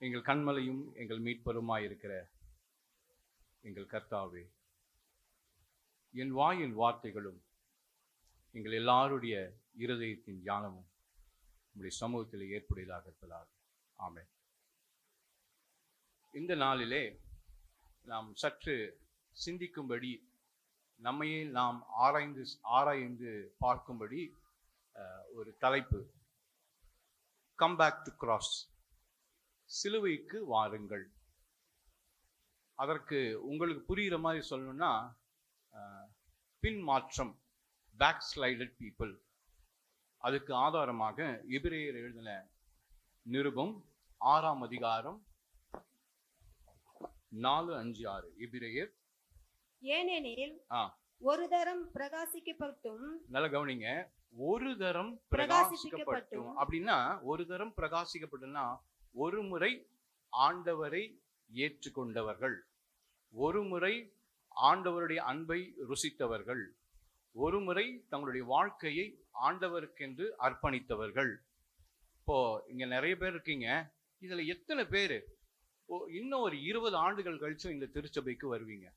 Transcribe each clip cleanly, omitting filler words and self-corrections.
எங்கள் கண்மலையும் எங்கள் மீட்பருமாயிருக்கிற எங்கள் கர்த்தாவே, என் வாயின் வார்த்தைகளும் எங்கள் எல்லாருடைய இருதயத்தின் தியானமும் உங்களுடைய சமூகத்தில் ஏற்புடையதாக இருப்பதாக. ஆமென். இந்த நாளிலே நாம் சற்று சிந்திக்கும்படி, நம்மையே நாம் ஆராய்ந்து பார்க்கும்படி ஒரு தலைப்பு, கம் பேக் டு கிராஸ், சிலுவைக்கு வாருங்கள். அதற்கு உங்களுக்கு புரிகிற மாதிரி சொல்லணும்னா பின் மாற்றம், பேக் ஸ்லைடட் பீப்புள். அதுக்கு ஆதாரமாக எபிரேயர் எழுதின நிருபம் 6ஆம் அதிகாரம் 4-5-6. எபிரேயர். ஏனெனில் ஒரு தரம் பிரகாசிக்கப்பட்டும், நல்ல கவனிங்க, ஒரு தரம் பிரகாசிக்கப்பட்டும் அப்படின்னா, ஒரு தரம் பிரகாசிக்கப்பட்டும்னா ஒரு முறை ஆண்டவரை ஏற்றுக்கொண்டவர்கள், ஒரு முறை ஆண்டவருடைய அன்பை ருசித்தவர்கள், ஒரு முறை தங்களுடைய வாழ்க்கையை ஆண்டவருக்கென்று அர்ப்பணித்தவர்கள். இப்போ இங்க நிறைய பேர் இருக்கீங்க. இதுல எத்தனை பேர் இன்னும் ஒரு 20 ஆண்டுகள் கழிச்சும் இந்த திருச்சபைக்கு வருவீங்க?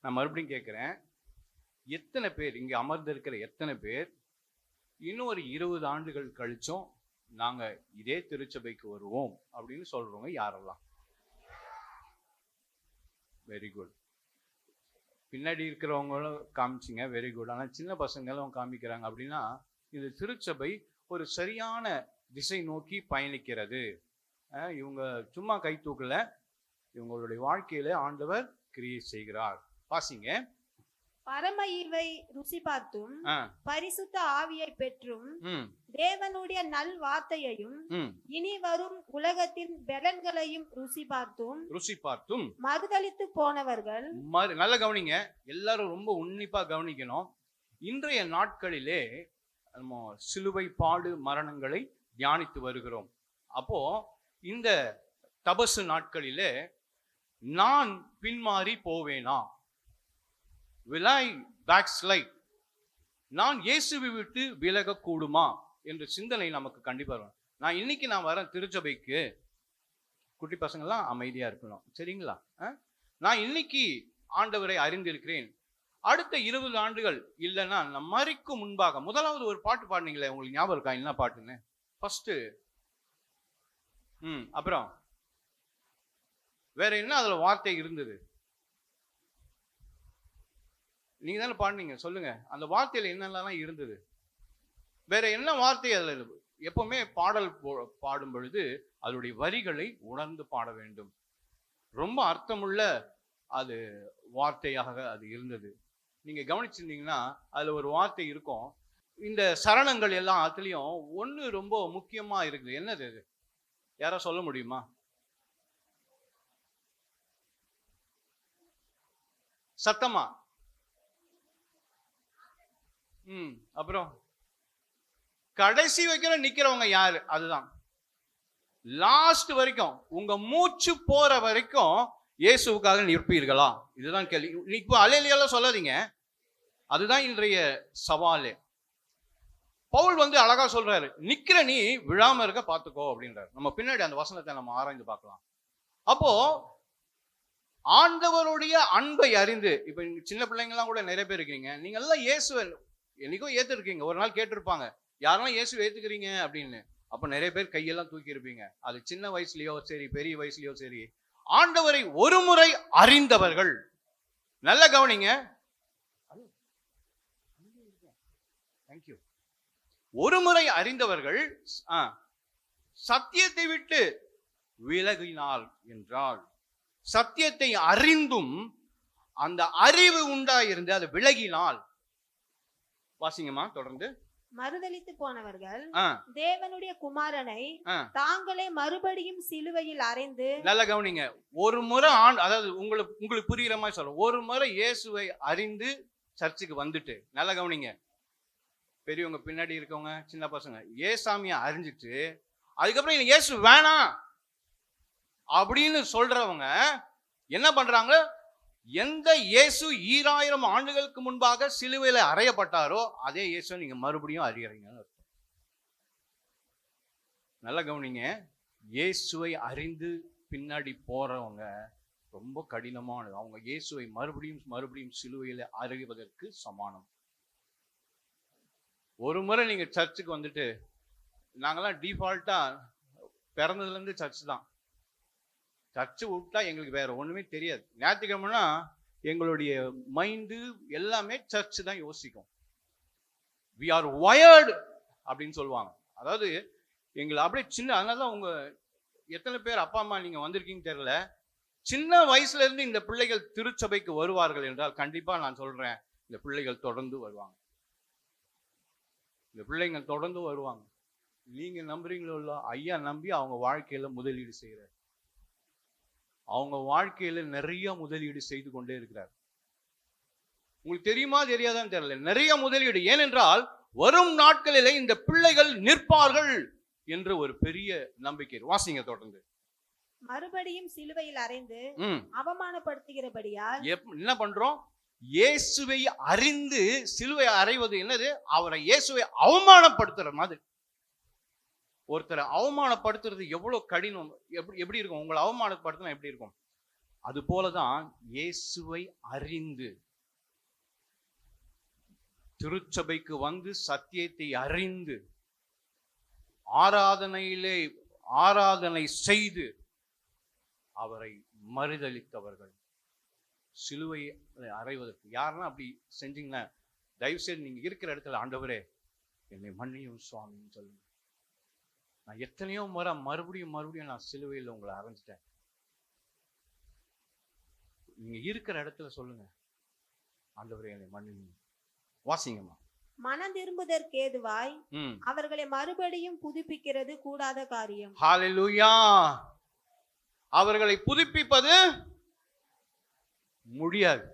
நான் மறுபடியும் கேட்கிறேன், எத்தனை பேர் இங்க அமர்ந்திருக்கிற எத்தனை பேர் இன்னும் ஒரு 20 ஆண்டுகள் கழிச்சும் நாங்க இதே திருச்சபைக்கு வருவோம் அப்படின்னு சொல்றவங்க யாரெல்லாம்? Very good. பின்னாடி இருக்கிறவங்களும் காமிச்சிங்க, வெரி குட். ஆனால் சின்ன பசங்களும் காமிக்கிறாங்க. அப்படின்னா இந்த திருச்சபை ஒரு சரியான திசை நோக்கி பயணிக்கிறது. இவங்க சும்மா கை தூக்கல, இவங்களுடைய வாழ்க்கையில ஆண்டவர் கிரியை செய்கிறார். வாசிங்க. பரம ஈவை ருசி பார்த்தும், பரிசுத்த ஆவியை பெற்றும், தேவனுடைய நல் வார்த்தையையும் இனி வரும் உலகத்தின் பலன்களையும் ருசி பார்த்தும் மறுதலித்து போனவர்கள். நல்ல கவனிங்க, எல்லாரும் ரொம்ப உன்னிப்பா கவனிக்கணும். இன்றைய நாட்களிலே நம்ம சிலுவை பாடு மரணங்களை தியானித்து வருகிறோம். அப்போ இந்த தபசு நாட்களிலே நான் பின்மாறி போவேனா, will I backslide, நான் இயேசுவை விட்டு விலக கூடுமா என்ற சிந்தனை நமக்கு கண்டிப்பா வரும். நான் இன்னைக்கு வரேன் திருச்சபைக்கு, குட்டி பசங்கள்லாம் அமைதியா இருக்கணும், சரிங்களா? நான் இன்னைக்கு ஆண்டவரை அறிந்திருக்கிறேன். அடுத்த 20 ஆண்டுகள் இல்லைன்னா நம் மரிக்கும் முன்பாக, முதலாவது ஒரு பாட்டு பாடுனீங்களே, உங்களுக்கு ஞாபகம் இருக்கா என்ன பாட்டுன்னு? ஃபர்ஸ்ட். அப்புறம் வேற என்ன அதுல வார்த்தை இருந்தது? நீங்க தானே பாடுனீங்க, சொல்லுங்க. அந்த வார்த்தையில என்னெல்லாம் இருந்தது? வேற என்ன வார்த்தை அதுல? எப்பவுமே பாடல் பாடும் பொழுது அதனுடைய வரிகளை உணர்ந்து பாட வேண்டும். ரொம்ப அர்த்தமுள்ள அது வார்த்தையாக அது இருந்தது. நீங்க கவனிச்சிருந்தீங்கன்னா அதுல ஒரு வார்த்தை இருக்கும். இந்த சரணங்கள் எல்லாம் அதுலயும் ஒண்ணு ரொம்ப முக்கியமா இருக்குது. என்னது அது? யாரா சொல்ல முடியுமா? சத்தமா. அப்புறம் கடைசி வரைக்கும் நிக்கிறவங்க யாரு? அதுதான் லாஸ்ட் வரைக்கும், உங்க மூச்சு போற வரைக்கும் இயேசுவுக்காக நிற்பீர்களா? இதுதான் கேள்வி. இப்போ அல்லேலூயா சொல்லாதீங்க, அதுதான் இன்றைய சவாலே. பவுல் அழகா சொல்றாரு, நிக்கிற நீ விழாம இருக்க பாத்துக்கோ அப்படின்றாரு. நம்ம பின்னாடி அந்த வசனத்தை நம்ம ஆராய்ந்து பார்க்கலாம். அப்போ ஆண்டவருடைய அன்பை அறிந்து, இப்ப சின்ன பிள்ளைங்கலாம் கூட நிறைய பேர் இருக்கீங்க, நீங்க எல்லாம் இயேசுவை என்னைக்கோ ஏத்துருக்கீங்க. ஒரு நாள் கேட்டிருப்பாங்க, யாரெல்லாம் இயேசு ஏத்துக்கிறீங்க அப்படின்னு. அப்ப நிறைய பேர் கையெல்லாம் தூக்கி இருப்பீங்க. அது சின்ன வயசுலயோ சரி, பெரிய வயசுலயோ சரி, ஆண்டவரை ஒரு முறை அறிந்தவர்கள். நல்ல கவனிங்க, ஒரு முறை அறிந்தவர்கள் சத்தியத்தை விட்டு விலகினால் என்றால், சத்தியத்தை அறிந்தும் அந்த அறிவு உண்டாயிருந்து அது விலகினால், வாசிங்கம்மா தொடர்ந்து. மறுதலித்து போனவர்கள் தேவனுடைய குமாரனை தாங்களே மறுபடியும் சிலுவையில் அறைந்து. நல்ல கவனிங்க, ஒரு முறை அதாவது உங்களுக்கு புரியுற மாதிரி சொல்றேன், ஒரு முறை இயேசுவை அறிந்து சர்ச்சுக்கு வந்துட்டு, நல்ல கவனிங்க, பெரியவங்க பின்னாடி இருக்கவங்க சின்ன பசங்க, ஏசாமியை அறிஞ்சிட்டு அதுக்கப்புறம் இயேசு வேணாம் அப்படின்னு சொல்றவங்க என்ன பண்றாங்க? எந்த இயேசு 2000 ஆண்டுகளுக்கு முன்பாக சிலுவையில அறையப்பட்டாரோ அதே இயேசு நீங்க மறுபடியும் அறியறீங்க. நல்லா கவனிங்க, இயேசுவை அறிந்து பின்னாடி போறவங்க ரொம்ப கடினமானது. அவங்க இயேசுவை மறுபடியும் மறுபடியும் சிலுவையில் அறிவதற்கு சமானம். ஒரு முறை நீங்க சர்ச்சுக்கு வந்துட்டு, நாங்கெல்லாம் டிஃபால்ட்டா பிறந்ததுல இருந்து சர்ச் தான். சர்ச்சு விட்டா எங்களுக்கு வேற ஒண்ணுமே தெரியாது. ஞாயிற்றுக்கிழமைனா எங்களுடைய மைண்டு எல்லாமே சர்ச் தான் யோசிக்கும். வி ஆர் வயர்டு அப்படின்னு சொல்லுவாங்க. அதாவது எங்களை அப்படியே சின்ன, அதனால உங்க எத்தனை பேர் அப்பா அம்மா நீங்க வந்திருக்கீங்கன்னு தெரியல, சின்ன வயசுல இருந்து இந்த பிள்ளைகள் திருச்சபைக்கு வருவார்கள் என்றால் கண்டிப்பா நான் சொல்றேன், இந்த பிள்ளைகள் தொடர்ந்து வருவாங்க. இந்த பிள்ளைங்க தொடர்ந்து வருவாங்க. நீங்க நம்புறீங்களோ இல்ல, ஐயா நம்பி அவங்க வாழ்க்கையில முதலீடு செய்யறாரு. அவங்க வாழ்க்கையில நிறைய முதலீடு செய்து கொண்டே இருக்கிறார். உங்களுக்கு தெரியுமா தெரியாதான்னு தெரியல, நிறைய முதலீடு. ஏனென்றால் வரும் நாட்களிலே இந்த பிள்ளைகள் நிற்பார்கள் என்ற ஒரு பெரிய நம்பிக்கை. வாசிங்க தொடர்ந்து. மறுபடியும் சிலுவையில் அறைந்து அவமானப்படுத்துகிறபடியால் என்ன பண்றோம்? இயேசுவை அறிந்து சிலுவை அறைவது என்னது? அவரை இயேசுவை அவமானப்படுத்துற மாதிரி. ஒருத்தரை அவமானப்படுத்துறது எவ்வளவு கடினம், எப்படி இருக்கும்? உங்களை அவமானப்படுத்தினா எப்படி இருக்கும்? அது போலதான் இயேசுவை அறிந்து திருச்சபைக்கு வந்து சத்தியத்தை அறிந்து ஆராதனை செய்து அவரை மறுதலித்தவர்கள் சிலுவை அறைவதற்கு. யாருன்னா அப்படி செஞ்சீங்கன்னா தயவு செய்து நீங்க இருக்கிற இடத்துல, ஆண்டவரே என்னை மன்னியும் சுவாமின்னு சொல்லுங்க. நான் எத்தனையோ முறை மறுபடியும் நான் சிலுவையில் உங்களை அரைஞ்சிட்டேன். நீங்க இருக்கிற இடத்துல சொல்லுங்க, ஆண்டவரே என்னை மன்னியும். வாசிங்கம்மா. மனம் திரும்புதற்கு ஏதுவாய் அவர்களை மறுபடியும் புதுப்பிக்கிறது கூடாத காரியம். ஹல்லேலூயா. அவர்களை புதுப்பிப்பது முடியாது.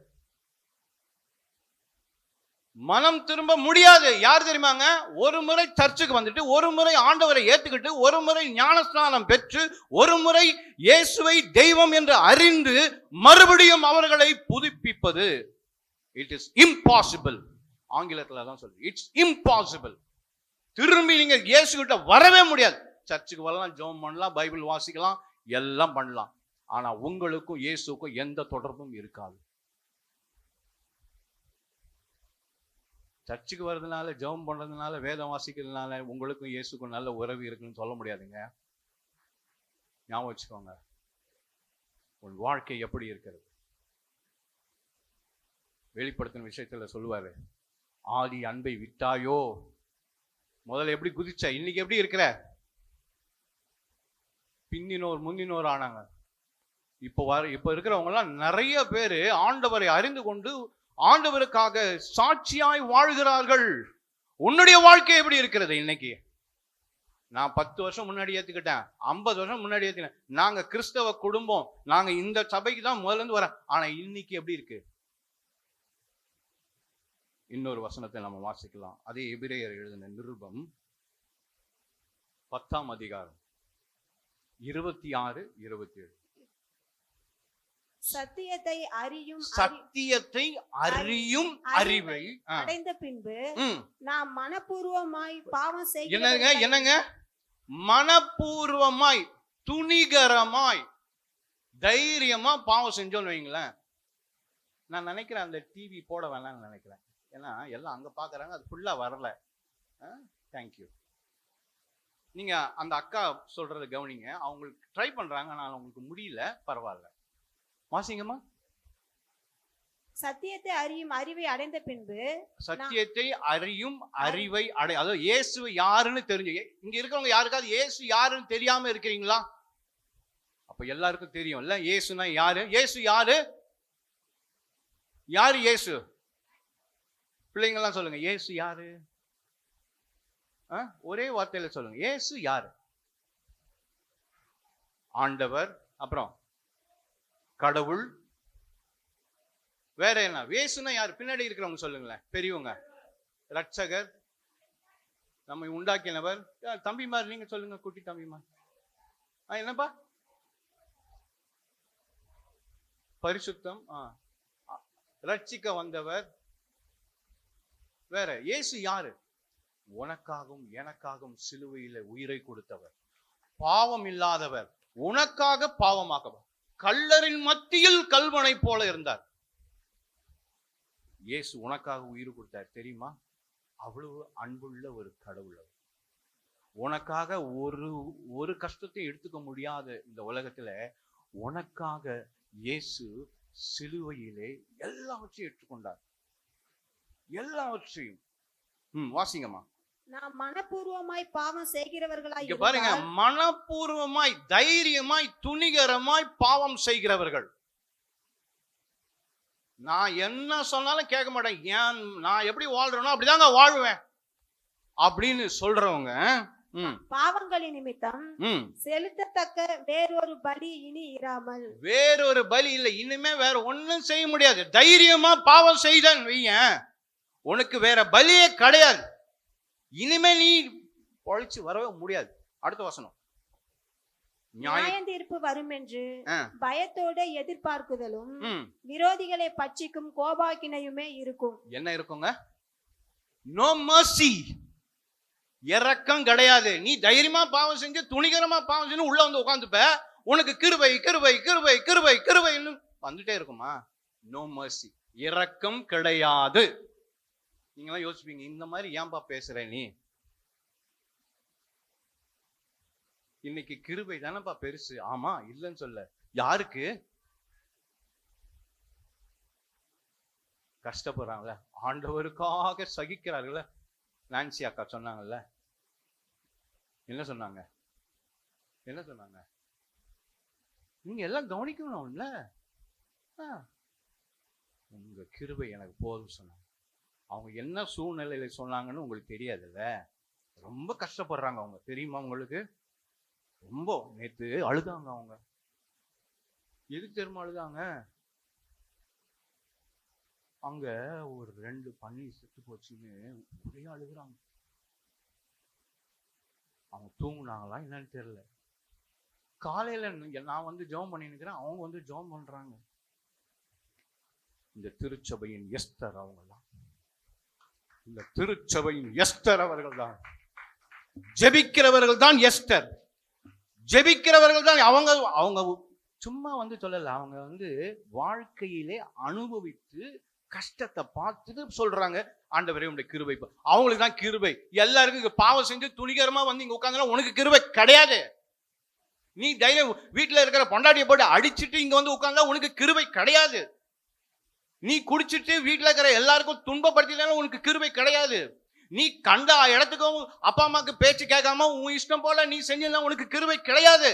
மனம் திரும்ப முடியாது. யார் தெரியுமாங்க? ஒரு முறை சர்ச்சுக்கு வந்துட்டு, ஒரு முறை ஆண்டவரை ஏத்துக்கிட்டு, ஒரு முறை ஞானஸ்நானம் பெற்று, ஒரு முறை இயேசுவை தெய்வம் என்று அறிந்து மறுபடியும் அவர்களை புதுப்பிப்பது இட் இஸ் இம்பாசிபிள். ஆங்கிலத்தில் தான் சொல்றேன், இட்ஸ் இம்பாசிபிள். திரும்பி நீங்க இயேசு கிட்ட வரவே முடியாது. சர்ச்சுக்கு வரலாம், ஜெபம் பண்ணலாம், பைபிள் வாசிக்கலாம், எல்லாம் பண்ணலாம். ஆனா உங்களுக்கும் இயேசுக்கும் எந்த தொடர்பும் இருக்காது. சர்ச்சுக்கு வர்றதுனால, ஜெபம் பண்றதுனால, வேதம் வாசிக்கிறதுனால உங்களுக்கும் இயேசுக்கும் நல்ல உறவு இருக்குன்னு சொல்ல முடியாதுங்க. ஞாபகம் வச்சுக்கோங்க. உன் வாழ்க்கை எப்படி இருக்கிறது? வெளிப்படுத்தின விஷயத்துல சொல்லுவாரு, ஆதி அன்பை விட்டாயோ. முதல்ல எப்படி குதிச்ச, இன்னைக்கு எப்படி இருக்கிற? பின்னினோர் முந்தினோர் ஆனாங்க. இப்ப இருக்கிறவங்க எல்லாம் நிறைய பேரு ஆண்டவரை அறிந்து கொண்டு ஆண்டவருக்காக சாட்சியாய் வாழ்கிறார்கள். உன்னுடைய வாழ்க்கை எப்படி இருக்கிறது இன்னைக்கு? நான் 10 வருஷம் முன்னாடி ஏத்துக்கிட்டேன், 50 வருஷம் முன்னாடி ஏத்துக்கிட்டேன். நாங்க கிறிஸ்தவ குடும்பம், நாங்க இந்த சபைக்கு தான் முதல்ல இருந்து வரேன். ஆனா இன்னைக்கு எப்படி இருக்கு? இன்னொரு வசனத்தை நம்ம வாசிக்கலாம். அதே எபிரேயர் எழுதின நிருபம் 10ஆம் அதிகாரம் 26, 27. சத்தியத்தை அறியும் அறிவை அடைந்த பின்பு நாம் மனப்பூர்வமாய் பாவம் செய்ய. என்னங்க மனப்பூர்வமாய், துணிகரமாய், தைரியமா பாவம் செஞ்சோன்னு வைங்களேன். நான் நினைக்கிறேன் அந்த டிவி போட வேணாம்னு நினைக்கிறேன். ஏன்னா எல்லாம் அங்க பாக்குறாங்க, அது ஃபுல்லா வரல. தேங்க்யூ. நீங்க அந்த அக்கா சொல்றதை கவனிங்க. அவங்களுக்கு ட்ரை பண்றாங்க, ஆனால் அவங்களுக்கு முடியல. பரவாயில்ல, வாசிங்கம்மா. சத்தியத்தை அறியும் அறிவை அடைந்த பின்பு. சத்தியத்தை அறியும் அறிவை அதாவது இயேசு யாருன்னு தெரிஞ்சு. இங்க இருக்கிறவங்க யாருக்காவது இயேசு யாருன்னு தெரியாம இருக்கிறீங்களா? அப்ப எல்லாருக்கும் தெரியும் இல்ல இயேசுனா யாரு. இயேசு யாரு? யாரு இயேசு? பிள்ளைங்கெல்லாம் சொல்லுங்க, இயேசு யாரு? ஒரே வார்த்தையில சொல்லுங்க, இயேசு யாரு? ஆண்டவர், அப்புறம் கடவுள், வேற என்ன? இயேசுனா யாரு? பின்னாடி இருக்கிறவங்க சொல்லுங்களேன், பெரியவங்க. ரட்சகர், நம்மை உண்டாக்கினவர். தம்பிமார் நீங்க சொல்லுங்க, குட்டி தம்பிமார். என்னப்பா? பரிசுத்தம், ரட்சிக்க வந்தவர். வேற இயேசு யாரு? உனக்காகவும் எனக்காகவும் சிலுவையில உயிரை கொடுத்தவர். பாவம் இல்லாதவர் உனக்காக பாவமாக்கவர். கல்லரின் மத்தியில் கல்வனை போல இருந்தார். இயேசு உனக்காக உயிர் கொடுத்தார் தெரியுமா? அவ்வளவு அன்புள்ள ஒரு கடவுள். உனக்காக ஒரு கஷ்டத்தையும் எடுத்துக்க முடியாத இந்த உலகத்துல உனக்காக இயேசு சிலுவையிலே எல்லாவற்றையும் ஏற்றுக்கொண்டார். எல்லாவற்றையும். வாசிங்கம்மா. நாம் மனப்பூர்வமாய் பாவம் செய்கிறவர்களாய் இங்க பாருங்க, மனப்பூர்வமாய் தைரியமாய் துணிகரமாய் பாவம் செய்கிறவர்கள். நான் என்ன சொன்னாலும் கேட்க மாட்டேன், ஏன் நான் எப்படி வாழ்றேனோ அப்படிதாங்க வாழ்வேன் அப்படின்னு சொல்றவங்க பாவங்களின் நிமித்தம் செலுத்தத்தக்க வேறொரு பலி இனி இராமல். வேறொரு பலி இல்லை, இனிமே வேற ஒண்ணும் செய்ய முடியாது. தைரியமா பாவம் செய்தான் வையன், உனக்கு வேற பலியே கிடையாது. இனிமே நீ பொழைச்சு வரவே முடியாது. அடுத்த வசனம். நியாயம் தீர்ப்பு வரும் என்று பயத்தோட எதிர்பார்க்குதலும் விரோதிகளை பட்சிக்கும் கோபாக்கினையுமே இருக்கும். என்ன இருக்குங்க? No mercy. இரக்கம் கிடையாது. நீ தைரியமா பாவம் செஞ்சு துணிகரமா பாவம் செஞ்சு உள்ள வந்து உட்காந்துப்ப, உனக்கு கிருபை கிருபை கிருபை கிருபை கிருபை வந்துட்டே இருக்குமா? No mercy. இரக்கம் கிடையாது. நீங்களாம் யோசிப்பீங்க, இந்த மாதிரி ஏன்பா பேசுற நீ? இன்னைக்கு கிருபை தானப்பா பெருசு. ஆமா, இல்லைன்னு சொல்ல. யாருக்கு? கஷ்டப்படுறாங்கல்ல, ஆண்டவருக்காக சகிக்கிறார்கள. நான்சி அக்கா சொன்னாங்கல்ல, என்ன சொன்னாங்க? என்ன சொன்னாங்க? நீங்க எல்லாம் கவனிக்கணும்ல, உங்க கிருபை எனக்கு போதும் சொன்னாங்க. அவங்க என்ன சூழ்நிலையில சொன்னாங்கன்னு உங்களுக்கு தெரியாதுல்ல. ரொம்ப கஷ்டப்படுறாங்க அவங்க, தெரியுமா உங்களுக்கு? ரொம்ப நேத்து அழுதாங்க அவங்க. எதுக்கு தெரியுமா அழுதாங்க? அங்க ஒரு 2 பன்னி செத்து போச்சுன்னு ஒரே அழுகுறாங்க. அவங்க தூங்குனாங்களா என்னன்னு தெரியல. காலையில நான் வந்து ஜெபம் பண்ணிட்டு இருக்கிறேன், அவங்க வந்து ஜெபம் பண்றாங்க. இந்த திருச்சபையின் எஸ்தர் அவங்கதான். இந்த திருச்சபையின் எஸ்தர் அவர்கள் தான். ஜெபிக்கிறவர்கள் தான் எஸ்தர். ஜெபிக்கிறவர்கள் தான் அவங்க. அவங்க சும்மா வந்து சொல்லல, அவங்க வந்து வாழ்க்கையிலே அனுபவித்து கஷ்டத்தை பார்த்துட்டு சொல்றாங்க, ஆண்டவரே உடைய கிருபை. அவங்களுக்கு தான் கிருபை. எல்லாருக்கும் பாவம் செஞ்சு துணிகரமா வந்து இங்க உட்கார்ந்தா உனக்கு கிருபை கிடையாது. நீ தைரியம் வீட்டுல இருக்கிற பொண்டாட்டியை போட்டு அடிச்சுட்டு இங்க வந்து உட்கார்ந்தா உனக்கு கிருபை கிடையாது. நீ குடிச்சிட்டு வீட்டுல இருக்கிற எல்லாருக்கும் துன்பப்படுத்தினாலும் உனக்கு கிருபை கிடையாது. நீ கண்ட இடத்துக்கும் அப்பா அம்மாக்கு பேச்சு கேட்காம உன் இஷ்டம் போல நீ செஞ்சா உனக்கு கிருபை கிடையாது.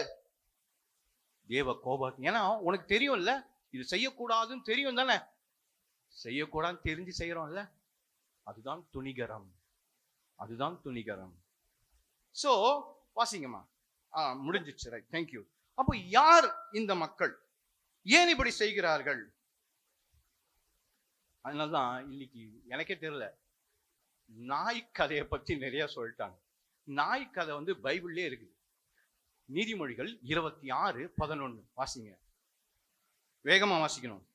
தேவ கோபம். ஏன்னா உனக்கு தெரியும்ல, இது செய்யக்கூடாதுன்னு தெரியும் தானே. செய்யக்கூடாதுன்னு தெரிஞ்சு செய்யறோம்ல, அதுதான் துணிகரம். அதுதான் துணிகரம். சோ வாசிங்கம்மா. முடிஞ்சிச்சு. Right, thank you. அப்போ யார் இந்த மக்கள்? ஏன் இப்படி செய்கிறார்கள்? அதனாலதான் இன்னைக்கு எனக்கே தெரியல, நாய் கதையை பத்தி நிறைய சொல்லிட்டாங்க. நாய் கதை வந்து பைபிள்லயே இருக்குது. நீதிமொழிகள் 26:11 வாசிங்க. வேகமா வாசிக்கணும்.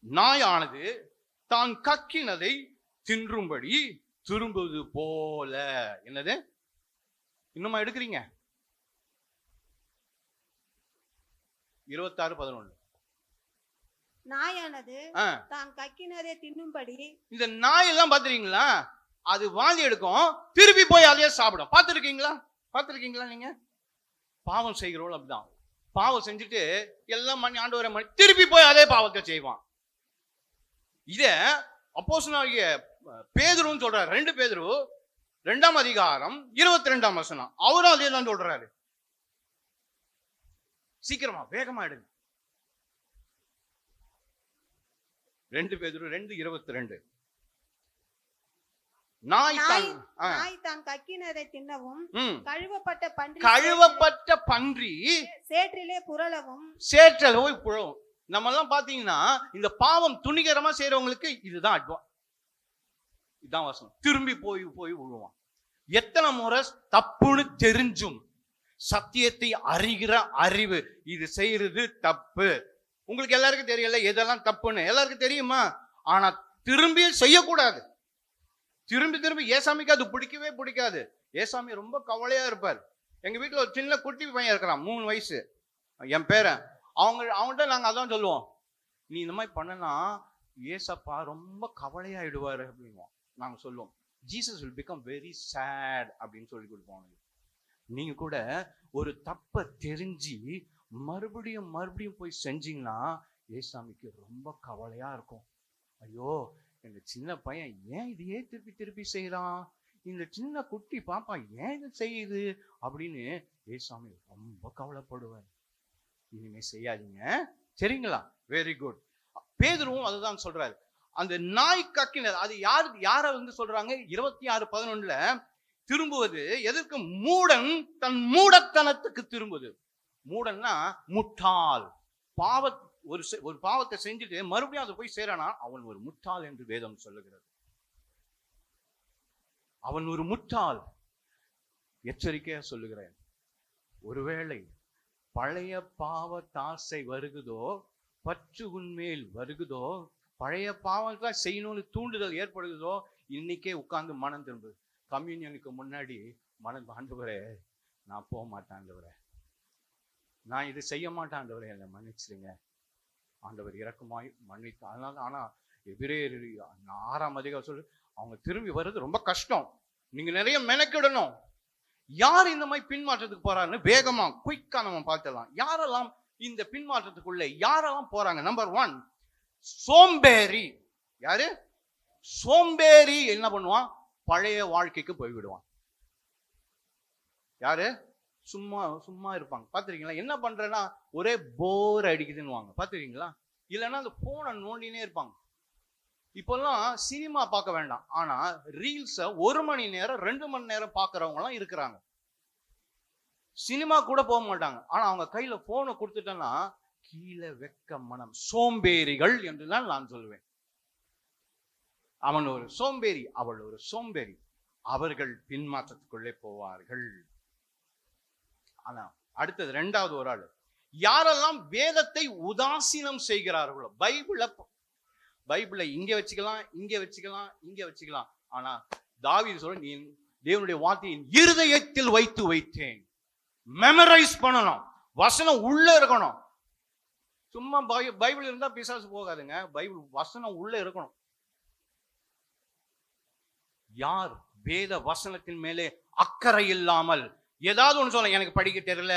நாயானது தான் கக்கினதை தின்றும்படி திரும்புவது போல. என்னது? இன்னுமா எடுக்கிறீங்க? 26:11. நாயானது தான் கக்கினதை தின்னும்படி. இந்த நாய் எல்லாம் பாத்துருக்கீங்களா? அது வாந்தி எடுக்கும், திருப்பி போய் அதையே சாப்பிடும். பார்த்துருக்கீங்களா? பார்த்துருக்கீங்களா? நீங்க பாவம் செய்கிறோம் அப்படிதான். பாவம் செஞ்சுட்டு எல்லாம் பண்ணி ஆண்டவரை பண்ணி திருப்பி போய் அதே பாவத்தை செய்வான். இத அப்போஸ்தலனாகிய பேதுருன்னு சொல்றாரு. 2 பேதுரு 2ஆம் அதிகாரம் 22ஆம் வசனம். அவரும் அதே தான் சொல்றாரு. சீக்கிரமா வேகமா எடுங்க. 2 பேதுரு 2:22. நாய் தான் கக்கினதை தின்னவும் கழுவப்பட்ட பன்றி சேற்றிலே புரளவும். சேற்றில் போய் புரளும். நம்ம எல்லாம் பாத்தீங்கன்னா இந்த பாவம் துணிகரமா செய்யறவங்களுக்கு இதுதான் அட்வான்ஸ். இதுதான் வசனம். திரும்பி போய் போய் விழுவான். எத்தனை முறை தப்புன்னு தெரிஞ்சும் சத்தியத்தை அறிகிற அறிவு, இது செய்யறது தப்பு. உங்களுக்கு எல்லாருக்கும் தெரியல எதெல்லாம் தப்புன்னு, எல்லாருக்கும் தெரியுமா? ஆனா திரும்பி செய்யக்கூடாது. திரும்பி திரும்பி ஏசாமிக்கு அது பிடிக்கவே பிடிக்காது. ஏசாமி ரொம்ப கவலையா இருப்பார். எங்க வீட்டுல ஒரு சின்ன குட்டி பையன் இருக்கிறான், 3 வயசு, என் பேரன். அவங்ககிட்ட நாங்க அதான் சொல்லுவோம், நீ இந்த மாதிரி பண்ணனா ஏசப்பா ரொம்ப கவலையாயிடுவாரு அப்படின்வோம். நாங்க சொல்லுவோம், Jesus will become very sad அப்படின்னு சொல்லி கொடுப்போம். நீங்க கூட ஒரு தப்ப தெரிஞ்சு மறுபடியும் போய் செஞ்சீங்கன்னா ஏசாமிக்கு ரொம்ப கவலையா இருக்கும். ஐயோ, இந்த சின்ன பையன் ஏன் இதையே திருப்பி செய்யறான், இந்த சின்ன குட்டி பாப்பா ஏன் இது செய்யுது அப்படின்னு ஏசாமி ரொம்ப கவலைப்படுவார். இனிமே செய்யாதீங்க, சரிங்களா? Very good. பேதுருவும் அதுதான் சொல்றாரு. அந்த நாய் கக்கினது அது யார சொல்றாங்க? 26:11 திரும்புவது எதற்கு? மூடன் தன் மூடத்தனத்துக்கு திரும்புது. மூடன்னா முட்டாள். ஒரு பாவத்தை செஞ்சுட்டு மறுபடியும் அதை போய் சேரானா அவன் ஒரு முட்டாள் என்று வேதம் சொல்லுகிறது. அவன் ஒரு முட்டாள். எச்சரிக்கையா சொல்லுகிறேன், ஒருவேளை பழைய பாவ தாசை வருகுதோ, பற்று உன்மேல் வருகுதோ, பழைய பாவத்தை செய்யணும்னு தூண்டுதல் ஏற்படுகிறதோ, இன்னைக்கே உட்கார்ந்து மனம் திரும்பு. கம்யூனியனுக்கு முன்னாடி மனம், ஆண்டவரே நான் போக மாட்டேன், ஆண்டவரே நான் இது செய்ய மாட்டேன், ஆண்டவரே என்னை மன்னிச்சிருங்க. ஆண்டவர் இரக்கமாய் மன்னித்து. அதனால ஆனா எபிரேயர் 6ஆம் அதிகாரம் சொல்லு, அவங்க திரும்பி வர்றது ரொம்ப கஷ்டம், நீங்க நிறைய மெனக்கிடணும். யார் இந்த மாதிரி பின்மாற்றத்துக்கு போறாருன்னு வேகமா குயிக்கா நம்ம பார்த்துடலாம். யாரெல்லாம் இந்த பின்மாற்றத்துக்குள்ள யாரெல்லாம் போறாங்க? நம்பர் 1, சோம்பேறி. யாரு? சோம்பேறி என்ன பண்ணுவான்? பழைய வாழ்க்கைக்கு போய்விடுவான். யாரு? சும்மா இருப்பாங்க. பாத்துருக்கீங்களா? என்ன பண்றேன்னா ஒரே போர் அடிக்குதுன்னு வாங்க, பாத்துருக்கீங்களா? இல்லைன்னா அந்த போனை நோண்டினே இருப்பாங்க. இப்பெல்லாம் சினிமா பார்க்க வேண்டாம், ஆனா ரீல்ஸ 1 மணி நேரம் 2 மணி நேரம் பாக்குறவங்க எல்லாம் இருக்கிறாங்க. சினிமா கூட போக மாட்டாங்க, ஆனா அவங்க கையில போனை கொடுத்துட்டேன்னா கீழே வெக்க மனம். சோம்பேறிகள் என்றுதான் நான் சொல்லுவேன். அவன் ஒரு சோம்பேறி, அவள் ஒரு சோம்பேறி. அவர்கள் பின்மாற்றத்துக்குள்ளே போவார்கள். ஆனா அடுத்தது 2வது ஒரு ஆள், யாரெல்லாம் வேதத்தை உதாசீனம் செய்கிறார்களோ. பைபிளை இங்க வச்சுக்கலாம். ஆனா தாவீது சொல்ற, நீ தேவனுடைய வார்த்தையை இருதயத்தில் வைத்தேன். மெமரைஸ் பண்ணணும், வசனம் உள்ள இருக்கணும். சும்மா பைபிள் இருந்தா பிசாசு போகாதுங்க, பைபிள் வசனம் உள்ள இருக்கணும். யார் வேத வசனத்தின் மேலே அக்கறை இல்லாமல் ஏதாவது ஒன்று சொல்ல, எனக்கு படிக்க தெரியல,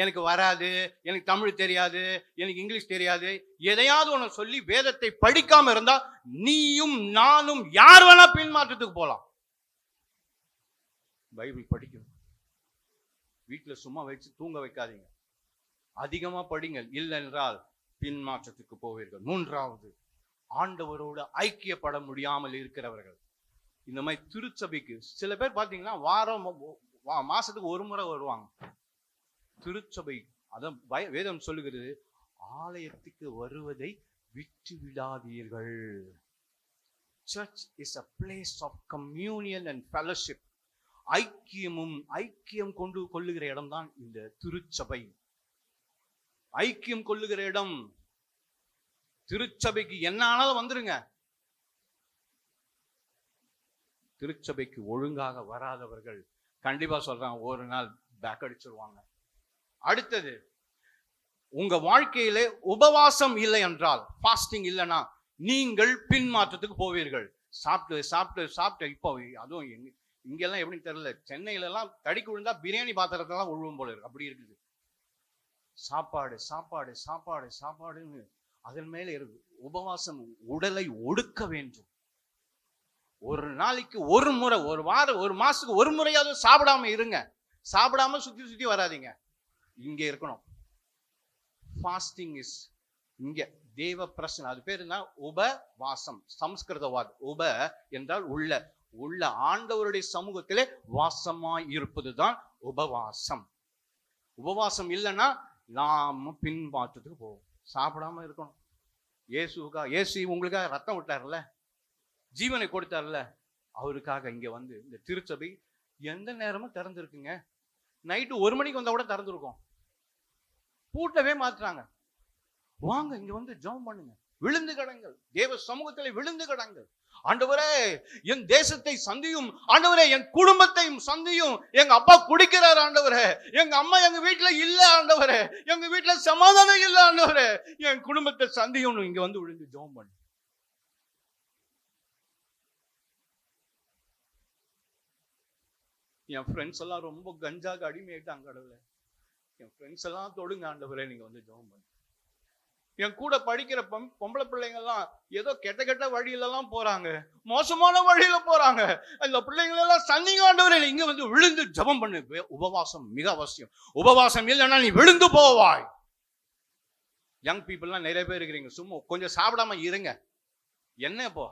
எனக்கு வராது, எனக்கு தமிழ் தெரியாது, எனக்கு இங்கிலீஷ் தெரியாது, எதையாவது ஒன்று சொல்லி வேதத்தை படிக்காம இருந்தா நீயும் நானும் யார் வேணா பின்மாற்றத்துக்கு போலாம். பைபிள் படிக்கணும். வீட்டுல சும்மா வச்சு தூங்க வைக்காதீங்க, அதிகமா படிங்கள், இல்லை என்றால் பின்மாற்றத்துக்கு போவீர்கள். 3வது, ஆண்டவரோடு ஐக்கியப்பட முடியாமல் இருக்கிறவர்கள். இந்த மாதிரி திருச்சபைக்கு சில பேர் பாத்தீங்கன்னா மாசத்துக்கு 1 முறை வருவாங்க திருச்சபை. அதான் வேதம் சொல்லுகிறது, ஆலயத்துக்கு வருவதை விட்டு விடாதீர்கள். Church is a place of communion and fellowship. ஐக்கியம் கொள்ளுகிற இடம் தான் இந்த திருச்சபை. ஐக்கியம் கொள்ளுகிற இடம் திருச்சபைக்கு. என்ன ஆனாலும் வந்துருங்க. திருச்சபைக்கு ஒழுங்காக வராதவர்கள் கண்டிப்பா சொல்றாங்க, ஒரு நாள் பேக் அடிச்சிருவாங்க. அடுத்தது, உங்க வாழ்க்கையிலே உபவாசம் இல்லை என்றால், ஃபாஸ்டிங் இல்லைன்னா நீங்கள் பின்மாற்றத்துக்கு போவீர்கள். சாப்பிட்டு இப்போ அதுவும் இங்கெல்லாம் எப்படின்னு தெரியல, சென்னையில எல்லாம் தடிக்கு விழுந்தா பிரியாணி பாத்திரத்தெல்லாம் உழுவும் போல இருக்கு, அப்படி இருக்குது. சாப்பாடுன்னு அதன் மேல இருக்கு. உபவாசம் உடலை ஒடுக்க வேண்டும். ஒரு நாளைக்கு 1 முறை, ஒரு வாரம், ஒரு மாசத்துக்கு 1 முறையாவது சாப்பிடாம இருங்க. சாப்பிடாம சுத்தி வராதீங்க, இங்க இருக்கணும். ஃபாஸ்டிங் இஸ் இங்க தேவ பிரசன்னம். அது பேரு தான் உபவாசம். சம்ஸ்கிருத வார்த்தை உப என்றால் உள்ள ஆண்டவருடைய சமூகத்திலே வாசமாய் இருப்பதுதான் உபவாசம். உபவாசம் இல்லைன்னா நாம பின்மாற்றத்துக்கு போவோம். சாப்பிடாம இருக்கணும். இயேசு உங்களுக்காக ரத்தம் விட்டார்ல, ஜீவனை கொடுத்தார்ல, அவருக்காக இங்க வந்து இந்த திருச்சபை எந்த நேரமும் திறந்துருக்குங்க. நைட்டு 1 மணிக்கு வந்தா கூட திறந்துருக்கோம். பூட்டவே மாத்துறாங்க. வாங்க இங்க வந்து ஜெபம் பண்ணுங்க, விழுந்து கடங்கள், தேவ சமூகத்துல விழுந்து கடங்கள். ஆண்டவரே என் தேசத்தை சந்தியும், ஆண்டவரே என் குடும்பத்தையும் சந்தியும். எங்க அப்பா குடிக்கிறார் ஆண்டவரே, எங்க அம்மா எங்க வீட்டுல இல்ல ஆண்டவரே, எங்க வீட்டுல சமாதானம் இல்ல ஆண்டவரே, என் குடும்பத்தை சந்தியும். இங்க வந்து விழுந்து ஜெபம் பண்ணு. என் ஃப்ரெண்ட்ஸ் எல்லாம் ரொம்ப கஞ்சாக்கு அடிமையாயிட்டாங்க கடவுளே, என் ஃப்ரெண்ட்ஸ் எல்லாம் தொடுங்க ஆண்டவரே, நீங்க வந்து ஜெபம் பண்ணு. என் கூட படிக்கிற பொம்பளை பிள்ளைங்க எல்லாம் ஏதோ கெட்ட கெட்ட வழியிலெல்லாம் போறாங்க, மோசமான வழியில போறாங்க. அந்த பிள்ளைங்க எல்லாம் சந்திங்க ஆண்டவரே, இங்க வந்து விழுந்து ஜெபம் பண்ணு. உபவாசம் மிக அவசியம். உபவாசம் இல்லைன்னா நீ விழுந்து போவாய். யங் பீப்புள்லாம் நிறைய பேர் இருக்கிறீங்க, சும்மா கொஞ்சம் சாப்பிடாம இருங்க. என்ன இப்போ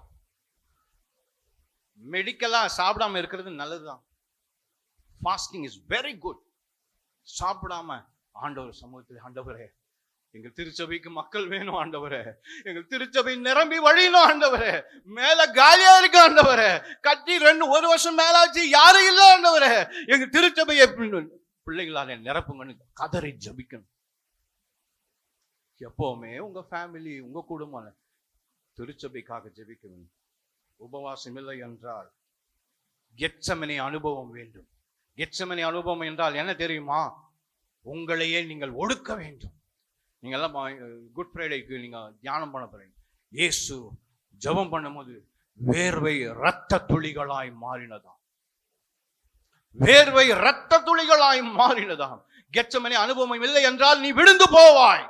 மெடிக்கலா சாப்பிடாம இருக்கிறது நல்லதுதான். Fasting is very good. சாப்பிடாம ஆண்டவர் சமூகத்தில், ஆண்டவரே எங்க திருச்சபைக்கு மக்கள் வேணும் ஆண்டவரே, எங்க திருச்சபை நிரம்பி வழியணும் ஆண்டவரே, மேல காலியா இருக்கு ஆண்டவரே, கட்டி 1 வருஷம் மேலாச்சு யாரும் இல்ல ஆண்டவரே, எங்க திருச்சபையை பிள்ளைகளால நிரப்புங்கன்னு கதறி ஜபிக்கணும். எப்பவுமே உங்க ஃபேமிலி, உங்க குடும்பம் திருச்சபைக்காக ஜபிக்கணும். உபவாசம் இல்லை என்றால் கெத்செமனே அனுபவம் வேண்டும். கெத்செமனே அனுபவம் என்றால் என்ன தெரியுமா? உங்களையே நீங்கள் ஒடுக்க வேண்டும். நீங்க எல்லாம் குட் ஃப்ரைடேக்கு நீங்க தியானம் பண்ண போறீங்க. இயேசு ஜெபம் பண்ணும்போது வேர்வை இரத்த துளிகளாய் மாறினதாம். வேர்வை இரத்த துளிகளாய் மாறினதாம். கெத்செமனே அனுபவம் இல்லை என்றால் நீ விழுந்து போவாய்.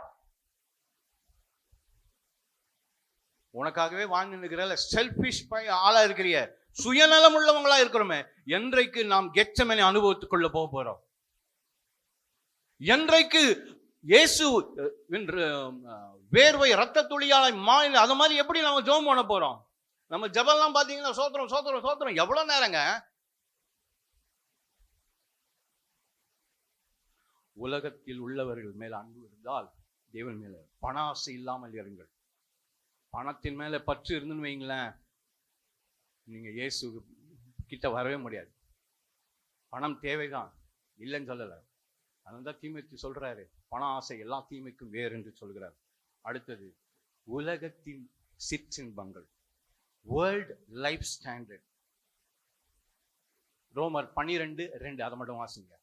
உனக்காகவே வாழ்ந்து நிற்கிற செல்பிஷ் ஆளா இருக்கிறிய, சுயநலம் உள்ளவங்களா இருக்கிறோமே, என்றைக்கு நாம் கெத்செமனே அனுபவத்துக்குள்ள போக போறோம்? என்றைக்கு இயேசு வேர்வை இரத்த துளியால மாறி, அது மாதிரி எப்படி நம்ம ஜெபம் பண்ண போறோம்? நம்ம ஜெபம்லாம் பாத்தீங்கன்னா சோத்திரம் சோத்திரம் சோத்திரம் எவ்வளவு நேரங்க? உலகத்தில் உள்ளவர்கள் மேல அன்பு இருந்தால் தேவன் மேல பண ஆசை இல்லாமல் இருங்கள். பணத்தின் மேல பற்று இருந்துன்னு வைங்களேன், நீங்க இயேசு கிட்ட வரவே முடியாது. பணம் தேவைதான், இல்லைன்னு சொல்லல. அதனால்தான் தீமைக்கு சொல்றாரு, பண ஆசை எல்லா தீமைக்கும் வேறு என்று சொல்கிறார். அடுத்தது உலகத்தின் சிற்றின்பங்கள், வேர்ல்ட் லைஃப் ஸ்டாண்டர்ட். ரோமர் 12:2 அதை மட்டும் வாசிங்க.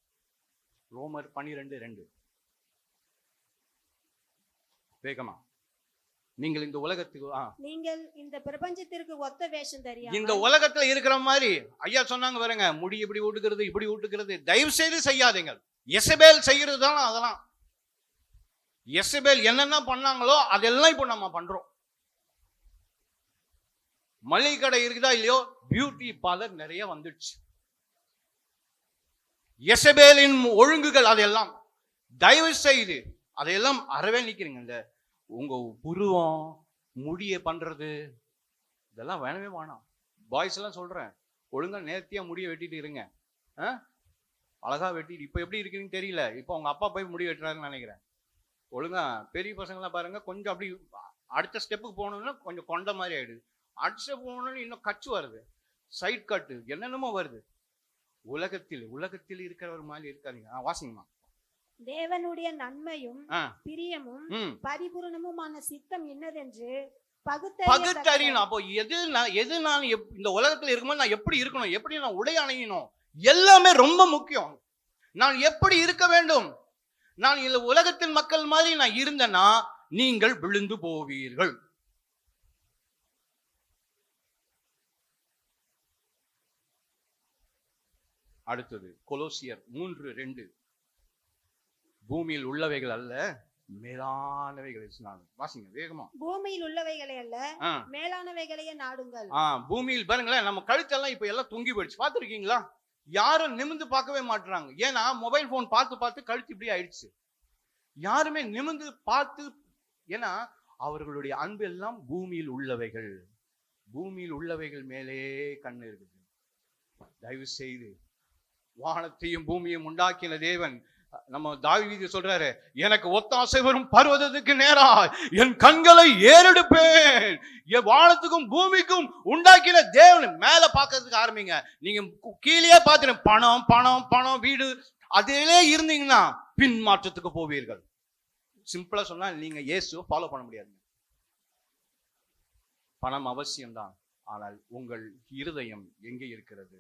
ரோமர் 12:2 வேகமா. நீங்கள் இந்த உலகத்துக்கு நீங்கள் இந்த பிரபஞ்சத்திற்கு ஒத்த வேஷம் தெரியாமல், இந்த உலகத்துல இருக்கிற மாதிரி ஐயா சொன்னாங்க பாருங்க, முடி இப்படி ஊட்டுக்கிறது இப்படி ஊட்டுக்கிறது தயவு செய்து செய்யாதீங்க. எசபேல் செய்யறது தான் அதெல்லாம். எசபேல் என்னென்ன பண்ணாங்களோ அதெல்லாம் இப்போ நம்ம பண்றோம். மளிகை கடை இருக்குதா இல்லையோ, பியூட்டி பார்லர் நிறைய வந்துடுச்சு. எசபேலின் ஒழுங்குகள் அதெல்லாம் தயவு செய்து அதையெல்லாம் அறவே நிக்கிறீங்க. இந்த உங்க புருவம் முடிய பண்றது இதெல்லாம் வேணவே வேணாம். பாய்ஸ் எல்லாம் சொல்றேன், ஒழுங்கா நேர்த்தியா முடிய வெட்டிட்டு இருங்க. அழகா வெட்டிட்டு, இப்ப எப்படி இருக்குன்னு தெரியல, இப்ப உங்க அப்பா போய் முடி வெட்டுறாருன்னு நினைக்கிறேன். ஒழுங்கா பெரிய பசங்களாம் பாருங்க, கொஞ்சம் அப்படி அடுத்த ஸ்டெப்புக்கு போகணும்னா கொஞ்சம் கொண்ட மாதிரி ஆயிடுது. அடுத்த ஸ்டெப் போகணும்னு இன்னும் கச்சு வருது, சைட் கட்டு என்னென்னமோ வருது. உலகத்தில் இருக்கிறவர் மாதிரி இருக்காதீங்க. வாசிங்கம்மா. தேவனுடைய நன்மையும் பிரியமும் பரிபூரணமுமான சித்தம் என்னதென்று பகுத்தறியணும். அப்போ எது நான் இந்த உலகத்துல இருக்கும்போது நான் எப்படி இருக்கணும், எப்படி நான் உடை அணியணும், எல்லாமே ரொம்ப முக்கியம். நான் எப்படி இருக்க வேண்டும்? நான் இந்த உலகத்தின் மக்கள் மாதிரி நான் இருந்தேன்னா நீங்கள் விழுந்து போவீர்கள். அடுத்தது கொலோசியர் 3:2 பூமியில் உள்ளவைகள் அல்ல மேலானவைகளை வாசிங்க வேகமா. பூமியில் உள்ளவைகளை அல்ல மேலானவைகளையே நாடுங்கள். பூமியில் பாருங்களேன், நம்ம கழுத்தெல்லாம் இப்ப எல்லாம் தொங்கி போயிடுச்சு, பாத்துருக்கீங்களா? யாரும் நிமிந்து பார்க்கவே மாட்டுறாங்க. ஏன்னா மொபைல் போன் பார்த்து பார்த்து கழுத்து இப்படி ஆயிடுச்சு. யாருமே நிமிந்து பார்த்து, ஏன்னா அவர்களுடைய அன்பு எல்லாம் பூமியில் உள்ளவைகள். பூமியில் உள்ளவைகள் மேலே கண்ணு இருக்குது. தயவு செய்து வானத்தையும் பூமியையும் உண்டாக்கின தேவன், நம்ம தாவீது சொல்றாரு, எனக்கு ஒத்தாசை வரும் பர்வதத்துக்கு நேரா என் கண்களை ஏறெடுப்பேன். வானத்துக்கும் பூமிக்கும் உண்டாக்கின தேவன் மேல பாக்கிறதுக்கு ஆரம்பிங்க. நீங்க கீழே பார்த்து பணம் பணம் பணம் வீடு அதிலே இருந்தீங்கன்னா பின் மாற்றத்துக்கு போவீர்கள். சிம்பிளா சொன்னா நீங்க இயேசுவை ஃபாலோ பண்ண முடியாது. பணம் அவசியம்தான், ஆனால் உங்கள் இருதயம் எங்கே இருக்கிறது?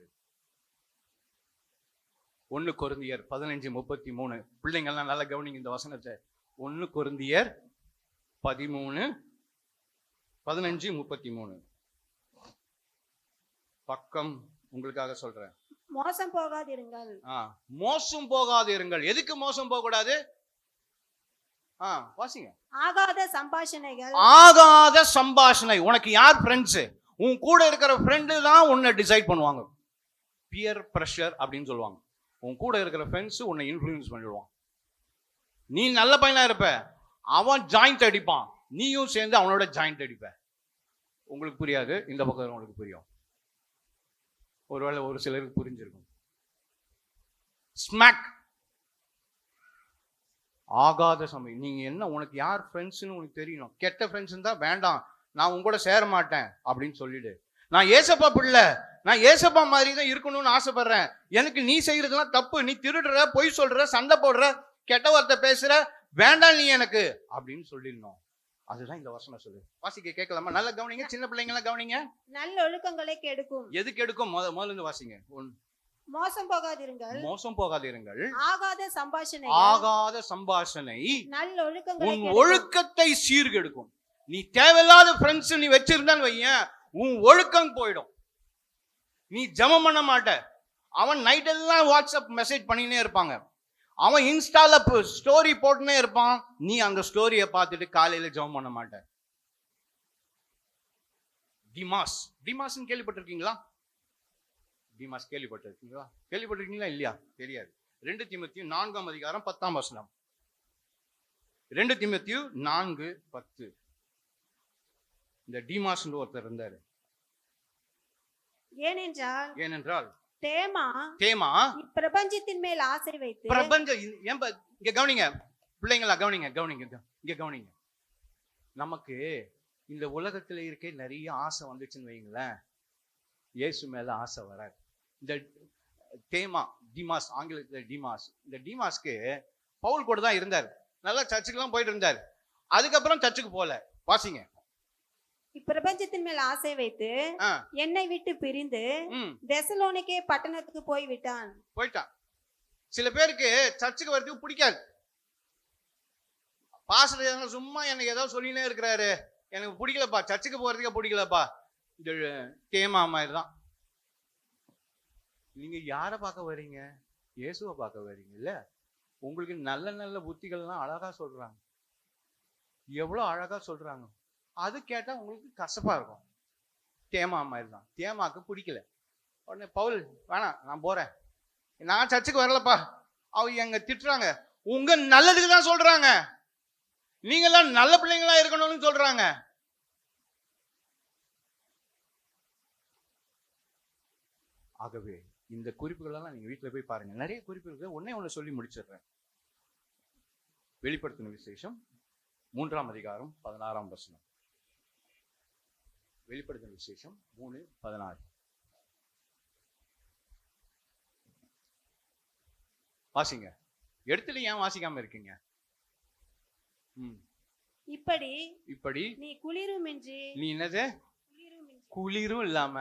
1 கொரிந்தியர் 15:33. பிள்ளைங்கள்லாம் நல்லா கவனிங்க இந்த வசனத்தை. 1 கொரிந்தியர் 15:33 பக்கம் உங்களுக்காக சொல்றேன். மோசம் போகாதிருங்கள். மோசம் போகாதிருங்கள். எதுக்கு மோசம் போக கூடாது? வாசிங்க. ஆகாத சம்பாஷணைகள். ஆகாத சம்பாஷணை. உனக்கு யார் ஃப்ரெண்ட்ஸ்? உன் கூட இருக்கிற ஃப்ரெண்டு தான் உன்னை டிசைட் பண்ணுவாங்க. பியர் பிரஷர் அப்படின்னு சொல்லுவாங்க. உன் கூட இருக்கிற ஃப்ரெண்ட்ஸ் உன்னை இன்ஃப்ளூயன்ஸ் பண்ணிடுவான். நீ நல்ல பையனா இருப்ப, அவன் ஜாயிண்ட் அடிப்பான், நீயும் சேர்ந்து அவனோட ஜாயிண்ட் அடிப்ப. உங்களுக்கு புரியாது, இந்த பக்கம் உங்களுக்கு புரியும். ஒருவேளை ஒரு சிலருக்கு புரிஞ்சிருக்கும். ஸ்மாக். ஆகாத சமயம். நீங்க என்ன, உனக்கு யார் ஃப்ரெண்ட்ஸ்னு உனக்கு தெரியணும். கெட்ட ஃப்ரெண்ட்ஸ் தான் வேண்டாம், நான் உங்க கூட சேர மாட்டேன் அப்படின்னு சொல்லிடு. நான் ஏசப்பா பிள்ளை, நான் ஏசப்பா மாதிரி தான் இருக்கணும்னு ஆசைப்படுறேன், எனக்கு நீ செய்யறதுலாம் தப்பு, நீ திருடுற, பொய் சொல்ற, சண்டை போடுற, கெட்ட வார்த்தை பேசுற, வேண்டாம் நீ எனக்கு அப்படின்னு சொல்லிடணும். அதுதான் இந்த வசனம் சொல்லு. வாசிக்க கேட்கலாமா? நல்ல கவனிங்க, சின்ன பிள்ளைங்க எல்லாம் கவனிங்க. நல்ல ஒழுக்கங்களை கெடுக்கும். எது கெடுக்கும்? முதல்ல இருந்து வாசிங்க. மோசம் போகாதிருங்கள். மோசம் போகாதிருங்கள். ஆகாத சம்பாஷணை. ஆகாத சம்பாஷணை நல்ல ஒழுக்கங்களை உன் ஒழுக்கத்தை சீர்கெடுக்கும். நீ தேவையில்லாத ஃப்ரெண்ட்ஸ் நீ வச்சிருந்தான்னு வையேன், உன் ஒழுக்கம் போயிடும். நீ ஜெபம் பண்ண மாட்ட. அவன் நைட் எல்லாம் வாட்ஸ்அப் மெசேஜ் பண்ணினே இருப்பாங்க, அவன் இன்ஸ்டால ஸ்டோரி போட்டுனே இருப்பான், நீ அந்த ஸ்டோரியை பார்த்துட்டு காலையில ஜெபம் பண்ண மாட்ட. டிமாஸ். டிமாஸ்ன்னு கேள்விப்பட்டிருக்கீங்களா? டிமாஸ் கேள்விப்பட்டிருக்கீங்களா? கேள்விப்பட்டிருக்கீங்களா இல்லையா? தெரியாது. 2 தீமோத்தேயு 4:10. 2 தீமோத்தேயு 4:10. இந்த டிமாஸ் ஒருத்தர் இருந்தாரு. ஏனென்றால் தேமா பிரபஞ்சத்தின் மேல் ஆசை வைத்து. பிரபஞ்சம். இங்க கவனிங்க பிள்ளைங்களா, கவனிங்க கவனிங்க இங்க கவனிங்க. நமக்கு இந்த உலகத்துல இருக்க நிறைய ஆசை வந்துச்சுன்னு வைங்களேன், இயேசு மேல ஆசை வராது. இந்த டிமாஸ், ஆங்கிலத்துல டிமாஸ், இந்த டிமாஸ்க்கு பவுல் கூட தான் இருந்தார். நல்லா சர்ச்சுக்கெல்லாம் போயிட்டு இருந்தார். அதுக்கப்புறம் சர்ச்சுக்கு போல. வாசிங்க. இப்பிரபஞ்சத்தின் மேல் ஆசை வைத்து என்னை விட்டு பிரிந்து தெசலோனிக்கே பட்டணத்துக்கு போயிட்டான். சில பேருக்கு சர்ச்சுக்கு வரதுக்கு பிடிக்காது. பாஸ்டர் சும்மா எனக்கு ஏதோ சொல்லினே இருக்கிறாரு, எனக்கு பிடிக்கலப்பா, சர்ச்சுக்கு போறதுக்கே பிடிக்கலப்பா. இந்த தேமா மாதிரி தான். நீங்க யாரை பார்க்க வர்றீங்க? இயேசுவை பார்க்க வர்றீங்க இல்ல? உங்களுக்கு நல்ல நல்ல புத்திகள்லாம் அழகா சொல்றாங்க, எவ்வளவு அழகா சொல்றாங்க. அது கேட்டா உங்களுக்கு கசப்பா இருக்கும். தேமா மாதிரி தான். தேமாக்கு பிடிக்கல. உடனே பவுல், வேணாம் நான் போறேன், நான் சர்ச்சுக்கு வரலப்பா. அவங்க எங்க திட்டுறாங்க, உங்க நல்லதுக்கு தான் சொல்றாங்க, நீங்க எல்லாம் நல்ல பிள்ளைங்களா இருக்கணும்னு சொல்றாங்க. ஆகவே இந்த குறிப்புகள் எல்லாம் நீங்க வீட்டுல போய் பாருங்க. நிறைய குறிப்புகள். ஒண்ணு சொல்லி முடிச்சிடுறேன். வெளிப்படுத்தின விசேஷம் 3:16. வெளிப்படுத்தின விசேஷம் 3:16. வாசிங்க. இடத்துல ஏன் வாசிக்காம இருக்கீங்க? இப்படி நீ குளிருமின்றி. நீ என்னது? குளிரும் இல்லாம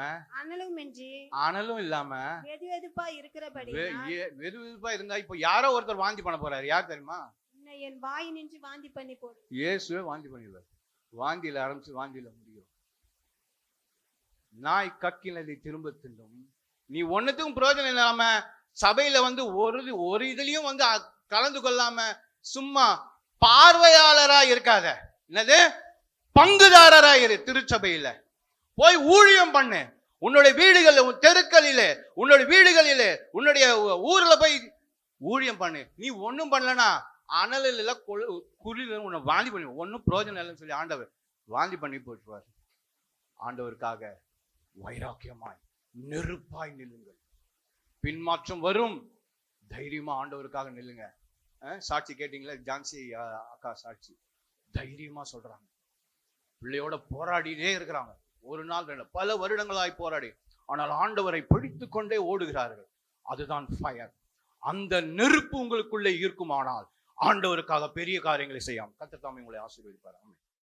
அனலும் இல்லாம வெதுவெதுப்பா இருக்கிறபடி. வெதுவெதுப்பா இருந்தா இப்ப யாரோ ஒருத்தர் வாந்தி பண்ண போறாரு. யார் தெரியுமா? என் வாய் நின்று வாந்தி பண்ணி போடு. இயேசுவே வாந்தி பண்ணிடுவார். வாந்தியில ஆரம்பிச்சு வாந்தியில முடியும். நாய் கக்கினதை திரும்ப தின்னும். நீ ஒன்னுத்துக்கும் பிரயோஜனம் இல்லாம சபையில ஒரு இதுலயும் கலந்து கொள்ளாம சும்மா பார்வையாளரா இருக்காத. என்னது? பங்குதாரரா இரு. திருச்சபையில போய் ஊழியம் பண்ணு. உன்னுடைய வீடுகளில், உன் தெருக்களிலே, உன்னுடைய வீடுகளிலே, உன்னுடைய ஊர்ல போய் ஊழியம் பண்ணு. நீ ஒன்னும் பண்ணலனா அனலில் குளிர் உன்னை வாந்தி பண்ணி ஒன்னும் பிரயோஜனம் இல்லைன்னு சொல்லி ஆண்டவர் வாந்தி பண்ணி போட்டுருவார். ஆண்டவருக்காக வைராக்கியமாய் நெருப்பாய் நில்லுங்கள். பின்மாற்றம் வரும். தைரியமா ஆண்டவருக்காக நில்லுங்க. சாட்சி கேட்டீங்களா? ஜான்சி அக்கா சாட்சி தைரியமா சொல்றாங்க. பிள்ளையோட போராடிட்டே இருக்கிறாங்க. ஒரு நாள் ரெண்டு பல வருடங்களாய் போராடி, ஆனால் ஆண்டவரை பிடித்து கொண்டே ஓடுகிறார்கள். அதுதான் ஃபயர். அந்த நெருப்பு உங்களுக்குள்ளே இருக்குமானால் ஆண்டவருக்காக பெரிய காரியங்களை செய்யாம கர்த்தர் தாமே உங்களை ஆசீர்வதிப்பார்.